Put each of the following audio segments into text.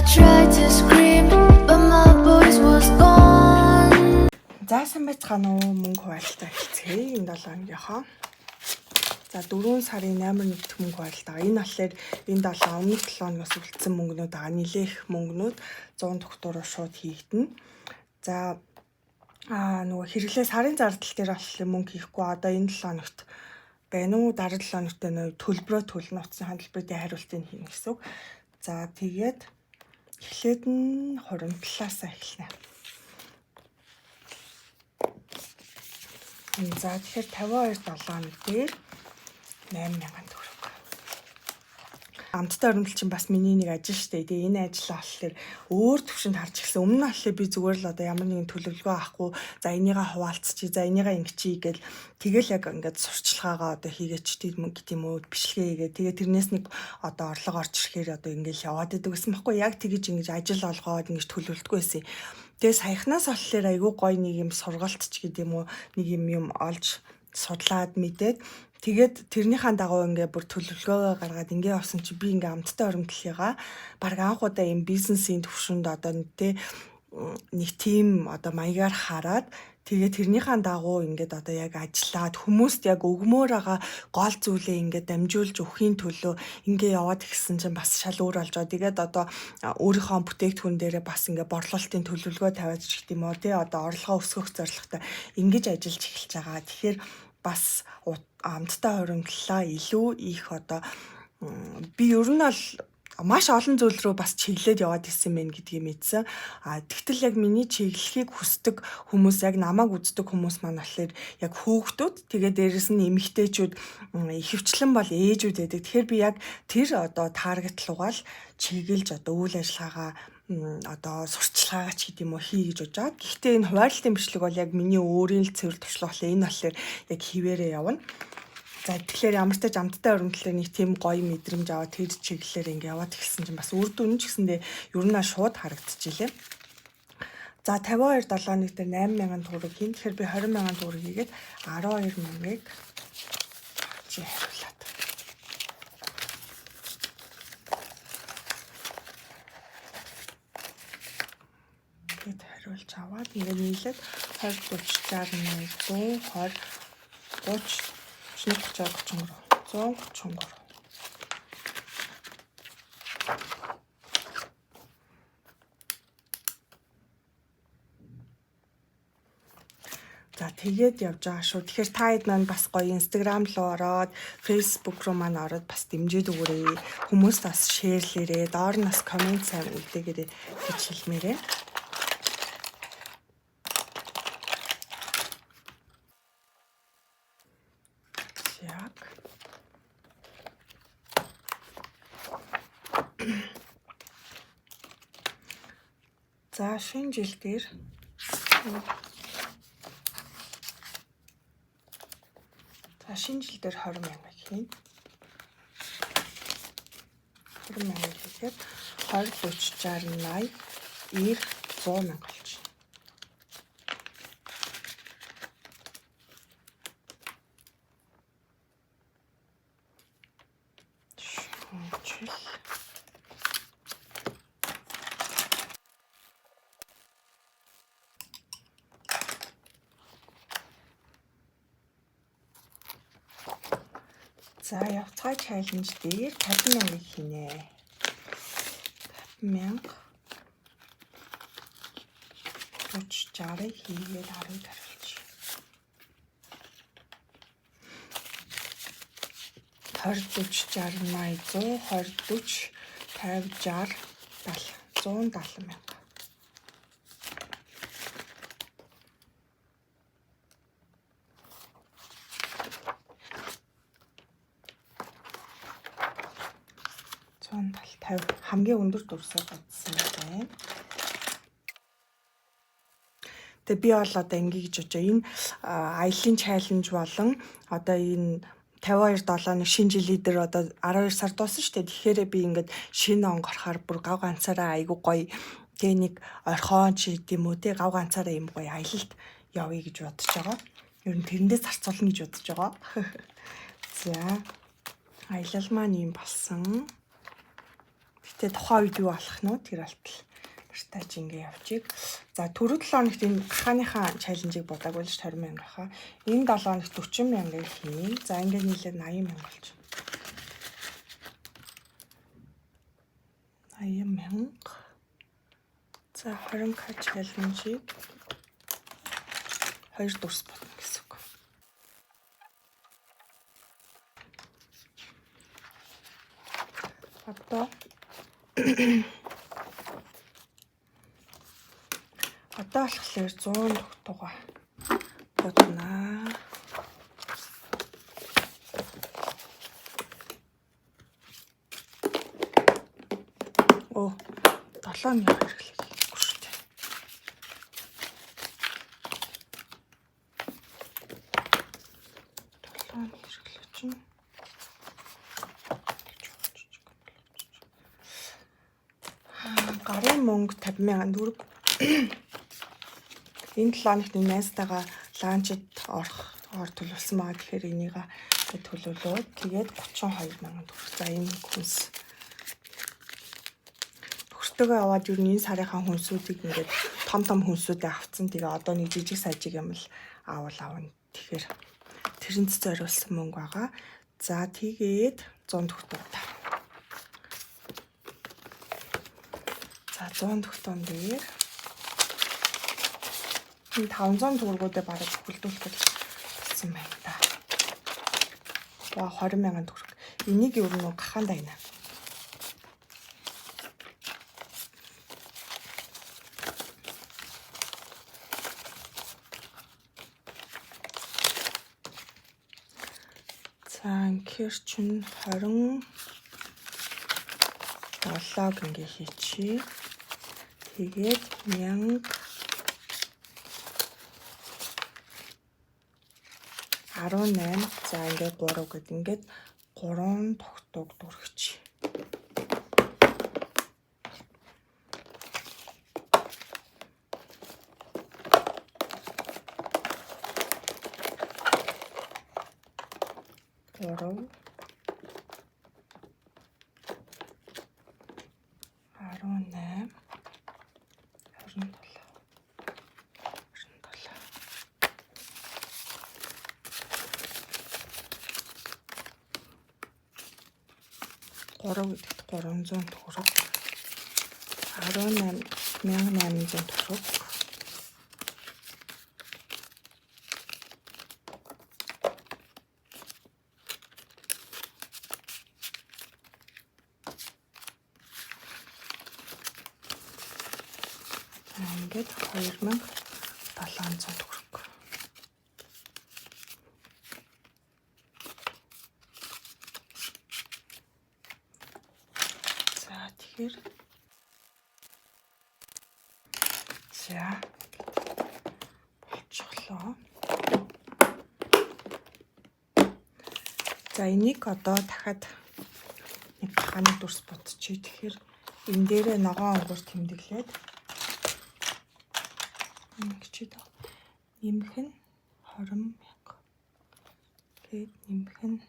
tried to scream, but my voice was gone. Заасан байцгаана уу мөнгө хуваалцаа хэлцгээе энэ 7 өдрийнхөө. За 4 сарын 8-ны мөнгө хуваалцаа. Энэ болохоор энэ 7 өмнөх 7 хоногоос үлдсэн мөнгнүүд байгаа. Нилээх мөнгнүүд 100 тогтвороо шууд хийгдэнэ. За нөгөө хэрэглээ сарын зардал дээр болохоор мөнгө хийхгүй одоо энэ 7 хоногт байна уу дараа 7 хоногт нөө төлбөрөө төлнө утасны хандлагын хариултыг хийнэ гэсэн үг. За тэгээд эхлээд нь хуримтлаасаа эхэлнэ. За тэгэхээр 52.7 дээр 8,000 төгрөг. Амттай оромжлол чинь бас миний нэг ажил шүү дээ. Тэгээ энэ ажлаа болохоор өөр төвшөнд харж ирсэн. Өмнө нь болохоор би зүгээр л одоо ямар нэгэн төлөвлөгөө авахгүй, за энийгээ хуваалцчих, за энийгээ ингэчий гэл тэгэл яг ингээд сурчлагаагаа одоо хийгээч тийм үү бичлэгээ хийгээ. Тэгээ тэрнээс нэг одоо орлого орж ирэхээр одоо ингээд яваад идэг гэсэн баггүй. Яг тэгэж ингэж ажил олгоод ингэж төлөвлөдгөө байсан. Тэгээ саяхнаас болохоор айгүй гоё нэг юм сургалтч гэдэг юм уу нэг юм олж судлаад мэдээд тэгээд тэрнийхээ дагуу ингээ бүр төлөвлөгөөгөө гаргаад ингээ явсан чи би ингээ амттай оромтлыгаа баг анх удаа юм бизнесийн төвшөнд одоо нэг тийм одоо маягаар хараад тэгээд тэрнийхээ дагуу ингээд одоо яг ажиллаад хүмүүст яг өгмөр байгаа гол зүйлээ ингээд дамжуулж өхийн төлөө ингээд яваад гисэн чинь бас шал өөр болж байгаа. Тэгээд одоо өөрийнхөө бүтээгдэхүүн дээрээ бас ингээд борлуулалтын төлөвлөгөө тавиад ч гэх юм уу тий одоо орлогоо өсгөх зорилготой ингэж ажиллаж эхэлж байгаа. Тэгэхээр бас амттай хоримтлаа илүү их одоо би ер нь бол маш олон зүйл рүү бас чиглээд яваад ирсэн мэн гэдгийг мэдсэн. Тэгтэл яг миний чиглэлхийг хүсдэг хүмүүс яг намайг үздэг хүмүүс маань болохоор яг хүүхдүүд тэгээд дээрэс нь эмэгтэйчүүд ихэвчлэн бол ээжүүд байдаг. Тэгэхээр би яг тэр одоо таргет руугаа л чиглэлж одоо үйл ажиллагаагаа одоо сурчлагаач гэдэг юм уу хий гэж бодож байгаа. Гэхдээ энэ хуваарлтын бичлэг бол яг миний өөрийн л цэвэр туршлага болохоор энэ болохоор яг хിവэрээ явна. За тэгэхээр ямар ч тач амттай оромтлоо нэг тийм гоё мэдрэмж аваад тэр чиглэлээр ингээ яваад ирсэн чинь бас үр дүн ч гэсэндээ ер нь шууд харагдчихжээ. За 52.7 дээр 8,000 төгрөг хийн. Тэгэхээр би 20,000 төгрөг хийгээд 12,000-ыг чи хариулаад. Тэгэд хариулж аваад ингээ нийлээд 20 40 60 80 120 30 133 133. За тэгээд явж байгаа шүү. Тэгэхээр та хэд маань бас гоё Instagram руу ороод, Facebook руу маань ороод бас дэмжиж өгөөрэй. Хүмүүст бас шеэрлээрэй. Доор нь бас комент сайн үлдээгээрэй гэж хэлмээрээ. За шинэ жил дээр шинэ жил дээр 20,000 хийн. 20,000 хийгээд 20 40 60 80 90 100,000 болж байна. За явцгай чаленж дээр 50,000 хийнэ. 50,000 30 60 хийгээд 10 тавьчих. 20 40 60 80 100 20 40 50 60 70 170,000. Хамгийн өндөр дүрсээ бодсон байна. Тэгээ би бол одоо ингэ гэж бодож байна. Энэ аялын чаленж болон одоо энэ 52.7-ны шинэ жилийн дээр одоо 12 сар дуусна шүү дээ. Тэгэхээр би ингээд шинэ он гарахаар бүр гав ганцаараа айгу гоё тэгээ нэг орхон ч гэдэм үү те гав ганцаараа юм гоё аялалд явъя гэж бодож байгаа. Ер нь тэрэндээ зарцуулна гэж бодож байгаа. За аялал маань юм болсон. Тэгээ тухайн үед юу болох нь тэр алтал гартаж ингээ явчих. За түрүү 7 хоногт энэ гахааныхаа чаленжийг бодаагүй л 20,000 баха. Энэ 7 хоногт 40,000 хийн. За ингээ нийлээд 80,000 болж байна. 80,000. За 20k чаленжийг 2 дурс бодно гэсэн үг. Одоо болохоор 100 тогтоогоо боднаа. Оо 7-ны хэрэглэхгүй шүү дээ. Гарын мөнгө 50,000 төгрөг. Энэ 7 хоногт Nasdaq-аа лаунчд ор төлөвлөсөн байгаа. Тэгэхээр энийг төлөвлөөд тэгээд 32,000 төгрөг. За энэ хүнс төгрөгтэйгээ аваад юу энэ сарынхаа хүнсүүдийг ингээд том хүнсүүдээ авцсан. Тэгээ одоо нэг жижиг сажиг юм л авна. Тэгэхээр тэрэнд зориулсан мөнгө байгаа. За тэгээд 100 төгрөг. За 100 төгрөг дээр 500 төгрөгүүдээ бараг бүхэлдүүлэхэд болсон байна да. 20,000 төгрөг. Энийг юу нэг гахаанда байна. За инхээр чинь 27 ингээ хийчихье. Тэгээд 1000 18 за ингээд 3 гэд ингээд 3 тогтоог дүрхэж. Гэдэгт 300 төгрөг. 18,800 төгрөг. Ингээд 2,700 төгрөг. За болчихлоо. За энийг одоо дахиад нэг гахааны дүрс бодчихъя. Тэгэхээр энэ дээрээ ногоон өнгөөр тэмдэглээд ингэчихэд нэмэх нь 20,000. Тэгээд нэмэх нь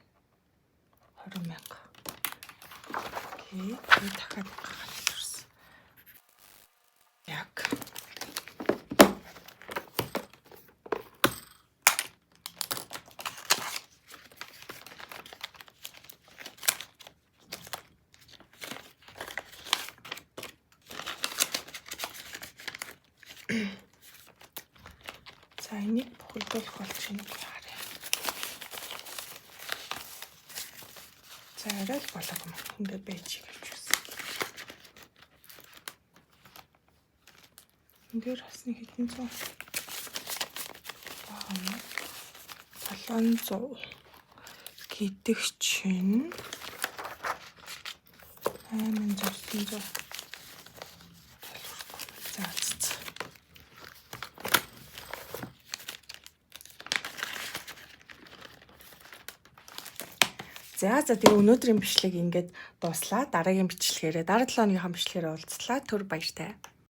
20,000. Тэгээд дахиад гахааны дүрс. Яг за энийг бүхэлдүүлэх болчихно харъя. За арай л болов юм. Ингээд бэжиг хэлж үзье. Эндэр хасны хэдэн зуун 700 гэдэг чинь 800. За тэгээ өнөөдрийн бичлэг ингээд дуслаа. Дараагийн бичлэгээрээ дараа 7 өдрийн бичлэгээр уулзлаа. Түр баяртай.